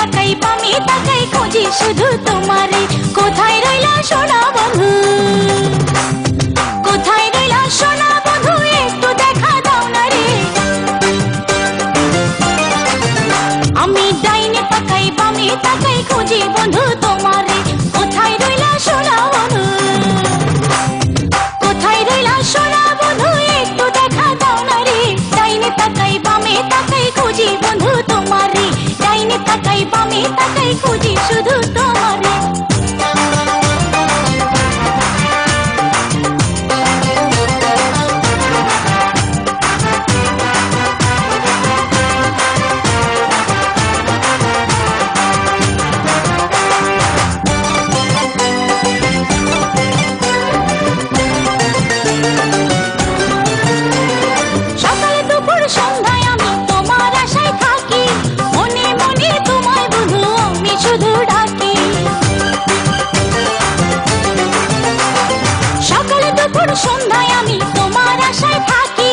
তাকাই বামে তাকাই খুঁজি শুধু তোমারে। কোথায় রইলা সোনা বন্ধু, কোথায় রইলা সোনা বন্ধু, একটু দেখা দাও না রে। আমি ডাইনে তাকাই বামে তাকাই খুঁজি বন্ধু তোমারে। কোথায় রইলা সোনা বন্ধু, কোথায় রইলা সোনা বন্ধু, একটু দেখা দাও না রে। ডাইনে তাকাই বামে তাকাই খুঁজি বন্ধু তোমারে। ডাইনে তাকাই বামে তাকাই খুঁজি শুধু তোমারে। সন্ধ্যায় আমি তোমার আশায় থাকি,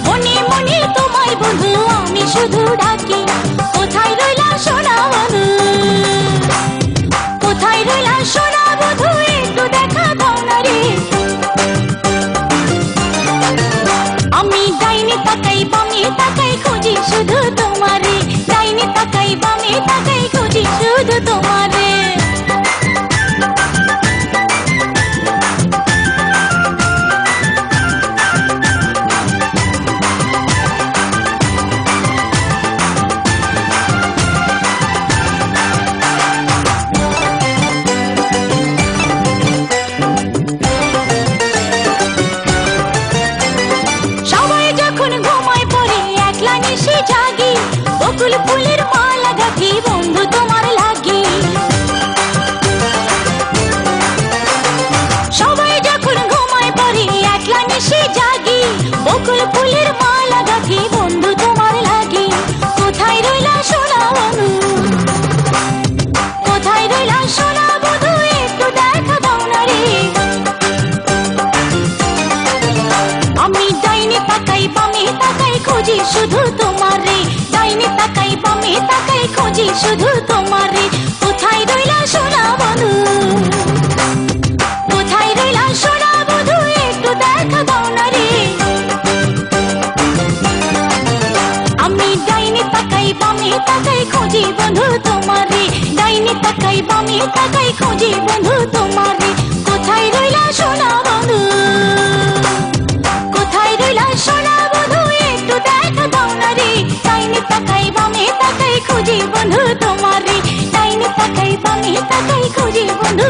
মনে মনে তোমায় বন্ধু আমি শুধু ডাকি। কোথায় রইলা সোনা বন্ধু, কোথায় রইলা সোনা বন্ধু, একটু দেখা দাও না রে। আমি ডাইনে তাকাই বামে তাকাই খুঁজি শুধু তোমারে। ডাইনে তাকাই বামে তাকাই খুঁজি শুধু তোমারে। বকুল ফুলের মালা গাঁথি বন্ধু তোমার লাগি। সবাই যখন ঘুমায় পড়ে একলা নিশে জাগি। বকুল ফুলের মালা গাঁথি বন্ধু তোমার লাগি। কোথায় রইলা সোনা বন্ধু, কোথায় রইলা সোনা বন্ধু, একটু দেখা দাও না রে। আমি ডাইনে তাকাই বামে তাকাই খুঁজি শুধু তোমারে। ডাইনে তাকাই বামে তাকাই খুঁজি শুধু তোমারে। কোথায় রইলা সোনা বন্ধু, কোথায় রইলা সোনা বন্ধু, একটু দেখা দাও না রে। আমি ডাইনে তাকাই বামে তাকাই খুঁজি বন্ধু তোমারে। ডাইনে তাকাই বামে তাকাই খুঁজি বন্ধু তোমারে। কোথায় রইলা সোনা বন্ধু, কোথায় রইলা সোনা বন্ধু, একটু দেখা দাও না রে। ডাইনে তাকাই বামে তাকাই খুঁজি বন্ধু তোমারে। ডাইনে তাকাই বামে তাকাই খুঁজি বন্ধু।